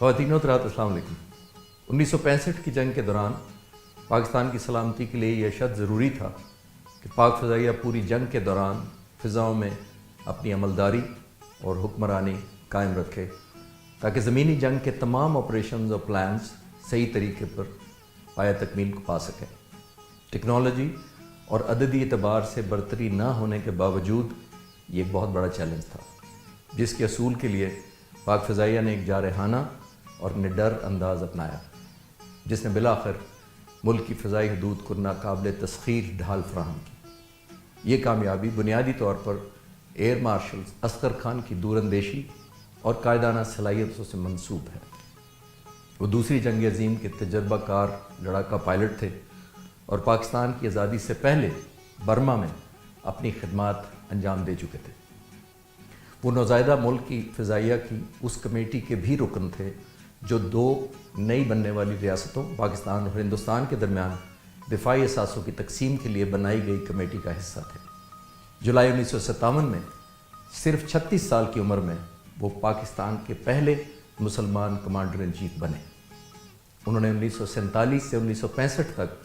خواتین و حضرات السلام علیکم۔ 1965 کی جنگ کے دوران پاکستان کی سلامتی کے لیے یہ اشد ضروری تھا کہ پاک فضائیہ پوری جنگ کے دوران فضاؤں میں اپنی عملداری اور حکمرانی قائم رکھے تاکہ زمینی جنگ کے تمام آپریشنز اور پلانز صحیح طریقے پر پایہ تکمیل کو پا سکیں۔ ٹیکنالوجی اور عددی اعتبار سے برتری نہ ہونے کے باوجود یہ ایک بہت بڑا چیلنج تھا، جس کے اصول کے لیے پاک فضائیہ نے ایک جارحانہ اور نڈر انداز اپنایا، جس نے بالآخر ملک کی فضائی حدود کو ناقابل تسخیر ڈھال فراہم کی۔ یہ کامیابی بنیادی طور per air marshal Asghar Khan کی دور اندیشی اور قائدانہ صلاحیتوں سے منسوب ہے۔ وہ دوسری جنگ عظیم کے تجربہ کار لڑاکا پائلٹ تھے اور پاکستان کی آزادی سے پہلے برما میں اپنی خدمات انجام دے چکے تھے۔ وہ نوزائیدہ ملک کی فضائیہ کی اس کمیٹی کے بھی رکن تھے جو دو نئی بننے والی ریاستوں پاکستان اور ہندوستان کے درمیان دفاعی اثاثوں کی تقسیم کے لیے بنائی گئی کمیٹی کا حصہ تھے۔ جولائی 1957 میں صرف 36 سال کی عمر میں وہ پاکستان کے پہلے مسلمان کمانڈر ان چیف بنے۔ انہوں نے 1947 سے 1965 تک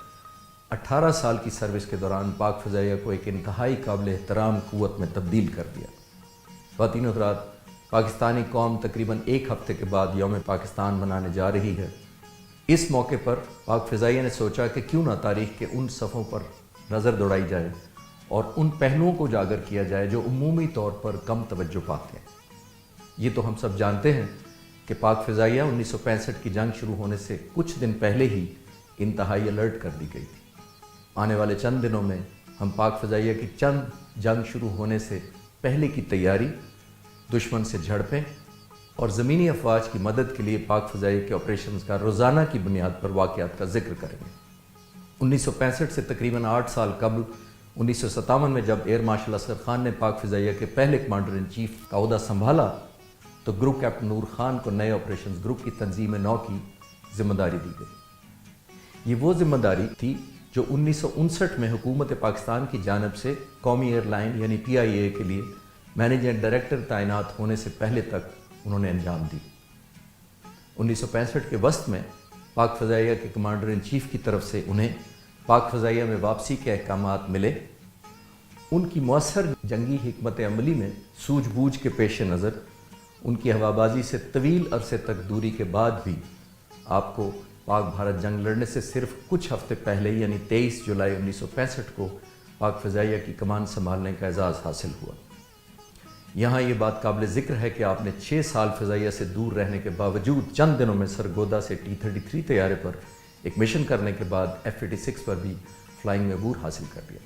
18 سال کی سروس کے دوران پاک فضائیہ کو ایک انتہائی قابل احترام قوت میں تبدیل کر دیا۔ خواتین و حضرات، پاکستانی قوم تقریباً ایک ہفتے کے بعد یوم پاکستان منانے جا رہی ہے۔ اس موقع پر پاک فضائیہ نے سوچا کہ کیوں نہ تاریخ کے ان صفوں پر نظر دوڑائی جائے اور ان پہلوؤں کو اجاگر کیا جائے جو عمومی طور پر کم توجہ پاتے ہیں۔ یہ تو ہم سب جانتے ہیں کہ پاک فضائیہ 1965 کی جنگ شروع ہونے سے کچھ دن پہلے ہی انتہائی الرٹ کر دی گئی تھی۔ آنے والے چند دنوں میں ہم پاک فضائیہ کی چند جنگ شروع ہونے سے پہلے کی تیاری، دشمن سے جھڑپیں اور زمینی افواج کی مدد کے لیے پاک فضائیہ کے آپریشنز کا روزانہ کی بنیاد پر واقعات کا ذکر کریں گے۔ 1965 سے تقریباً 8 سال قبل 1957 میں جب ایئر مارشل اصغر خان نے پاک فضائیہ کے پہلے کمانڈر ان چیف کا عہدہ سنبھالا تو گروپ کیپٹن نور خان کو نئے آپریشنز گروپ کی تنظیم نو کی ذمہ داری دی گئی۔ یہ وہ ذمہ داری تھی جو 1959 میں حکومت پاکستان کی جانب سے قومی ایئر لائن یعنی PIA کے لیے مینیجنگ ڈائریکٹر تعینات ہونے سے پہلے تک انہوں نے انجام دی۔ 1965 کے وسط میں پاک فضائیہ کے کمانڈر ان چیف کی طرف سے انہیں پاک فضائیہ میں واپسی کے احکامات ملے۔ ان کی مؤثر جنگی حکمت عملی میں سوجھ بوجھ کے پیش نظر ان کی ہوابازی سے طویل عرصے تک دوری کے بعد بھی آپ کو پاک بھارت جنگ لڑنے سے صرف کچھ ہفتے پہلے یعنی 23 جولائی 1965 کو پاک فضائیہ کی کمان سنبھالنے کا اعزاز حاصل ہوا۔ یہاں یہ بات قابل ذکر ہے کہ آپ نے 6 سال فضائیہ سے دور رہنے کے باوجود چند دنوں میں سرگودا سے T-33 طیارے پر ایک مشن کرنے کے بعد F-86 پر بھی فلائنگ میں عبور حاصل کر لیا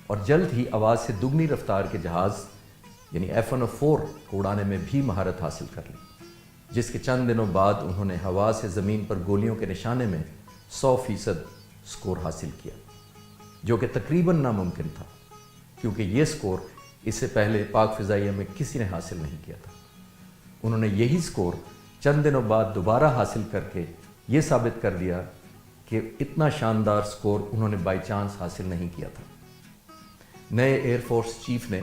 اور جلد ہی آواز سے دگنی رفتار کے جہاز یعنی F-104 کو اڑانے میں بھی مہارت حاصل کر لی، جس کے چند دنوں بعد انہوں نے ہوا سے زمین پر گولیوں کے نشانے میں 100% سکور حاصل کیا، جو کہ تقریباً ناممکن تھا کیونکہ یہ سکور اس سے پہلے پاک فضائیہ میں کسی نے حاصل نہیں کیا تھا۔ انہوں نے یہی سکور چند دنوں بعد دوبارہ حاصل کر کے یہ ثابت کر دیا کہ اتنا شاندار سکور انہوں نے بائی چانس حاصل نہیں کیا تھا۔ نئے ایئر فورس چیف نے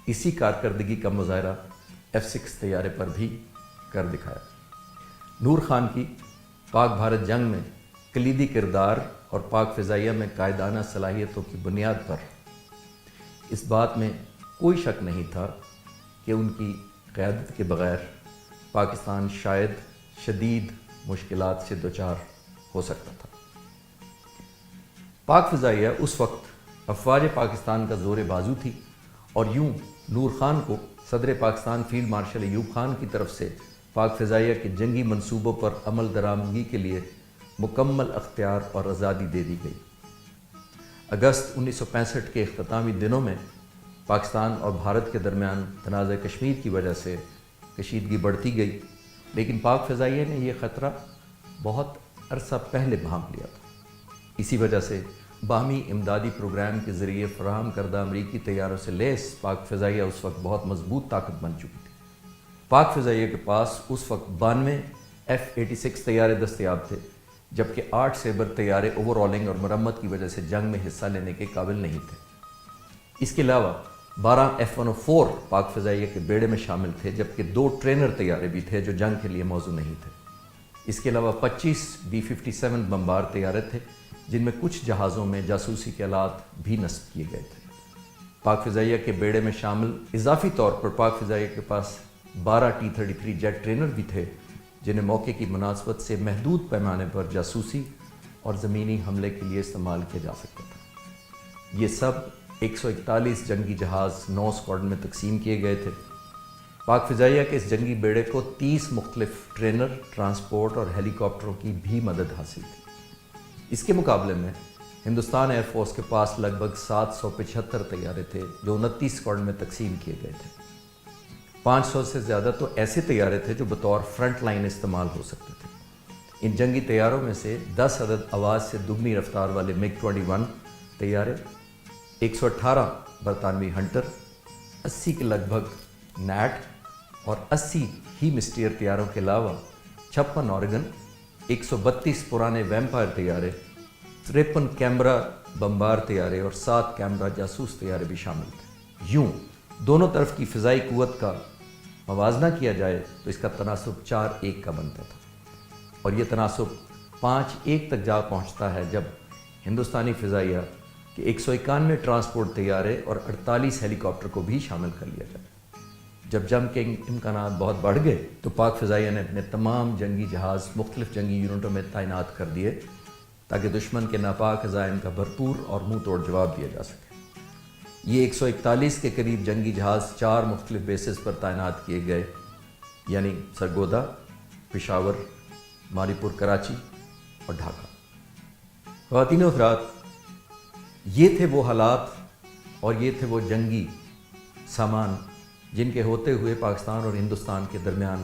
اسی کارکردگی کا مظاہرہ F-6 طیارے پر بھی کر دکھایا۔ نور خان کی پاک بھارت جنگ میں کلیدی کردار اور پاک فضائیہ میں قائدانہ صلاحیتوں کی بنیاد پر اس بات میں کوئی شک نہیں تھا کہ ان کی قیادت کے بغیر پاکستان شاید شدید مشکلات سے دوچار ہو سکتا تھا۔ پاک فضائیہ اس وقت افواج پاکستان کا زور بازو تھی اور یوں نور خان کو صدر پاکستان فیلڈ مارشل ایوب خان کی طرف سے پاک فضائیہ کے جنگی منصوبوں پر عمل درآمدگی کے لیے مکمل اختیار اور آزادی دے دی گئی۔ اگست 1965 کے اختتامی دنوں میں پاکستان اور بھارت کے درمیان تنازع کشمیر کی وجہ سے کشیدگی بڑھتی گئی، لیکن پاک فضائیہ نے یہ خطرہ بہت عرصہ پہلے بھانپ لیا تھا۔ اسی وجہ سے باہمی امدادی پروگرام کے ذریعے فراہم کردہ امریکی طیاروں سے لیس پاک فضائیہ اس وقت بہت مضبوط طاقت بن چکی تھی۔ پاک فضائیہ کے پاس اس وقت 92 F-86 طیارے دستیاب تھے، جبکہ 8 سیبر طیارے اوور آلنگ اور مرمت کی وجہ سے جنگ میں حصہ لینے کے قابل نہیں تھے۔ اس کے علاوہ 12 F-104 پاک فضائیہ کے بیڑے میں شامل تھے، جبکہ 2 ٹرینر طیارے بھی تھے جو جنگ کے لیے موزوں نہیں تھے۔ اس کے علاوہ 25 B-57 بمبار طیارے تھے جن میں کچھ جہازوں میں جاسوسی کے آلات بھی نصب کیے گئے تھے۔ پاک فضائیہ کے بیڑے میں شامل اضافی طور پر پاک فضائیہ کے پاس 12 T-33 جیٹ ٹرینر بھی تھے جنہیں موقع کی مناسبت سے محدود پیمانے پر جاسوسی اور زمینی حملے کے لیے استعمال کیا جا سکتا تھا۔ یہ سب 141 جنگی جہاز 9 اسکواڈن میں تقسیم کیے گئے تھے۔ پاک فضائیہ کے اس جنگی بیڑے کو 30 مختلف ٹرینر، ٹرانسپورٹ اور ہیلی کاپٹروں کی بھی مدد حاصل تھی۔ اس کے مقابلے میں ہندوستان ایئر فورس کے پاس لگ بھگ 775 طیارے تھے جو 29 اسکواڈن میں تقسیم کیے گئے تھے۔ 500 سے زیادہ تو ایسے طیارے تھے جو بطور فرنٹ لائن استعمال ہو سکتے تھے۔ ان جنگی طیاروں میں سے 10 عدد آواز سے دگنی رفتار والے MiG-21 طیارے، 118 برطانوی ہنٹر، 80 کے لگ بھگ نیٹ اور 80 ہی مسٹیئر طیاروں کے علاوہ 56 اورگن، 132 پرانے ویمپائر طیارے، 53 کیمرہ بمبار طیارے اور 7 کیمرہ جاسوس طیارے بھی شامل تھے۔ یوں دونوں طرف کی فضائی قوت کا موازنہ کیا جائے تو اس کا تناسب 4-1 کا بنتا تھا، اور یہ تناسب 5-1 تک جا پہنچتا ہے جب ہندوستانی فضائیہ کے 191 ٹرانسپورٹ طیارے اور 48 ہیلی کاپٹر کو بھی شامل کر لیا جائے۔ جب جنگ کے امکانات بہت بڑھ گئے تو پاک فضائیہ نے اپنے تمام جنگی جہاز مختلف جنگی یونٹوں میں تعینات کر دیے تاکہ دشمن کے ناپاک عزائم کا بھرپور اور منہ توڑ جواب دیا جا سکے۔ یہ 141 کے قریب جنگی جہاز 4 مختلف بیسز پر تعینات کیے گئے، یعنی سرگودا، پشاور، ماری پور، کراچی اور ڈھاکہ۔ خواتین و حضرات، یہ تھے وہ حالات اور یہ تھے وہ جنگی سامان جن کے ہوتے ہوئے پاکستان اور ہندوستان کے درمیان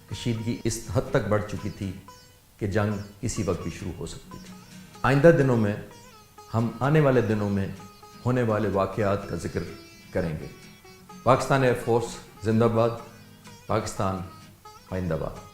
کشیدگی اس حد تک بڑھ چکی تھی کہ جنگ کسی وقت بھی شروع ہو سکتی تھی۔ آئندہ دنوں میں ہم آنے والے دنوں میں ہونے والے واقعات کا ذکر کریں گے۔ پاکستان ایئر فورس زندہ باد، پاکستان آئندہ باد۔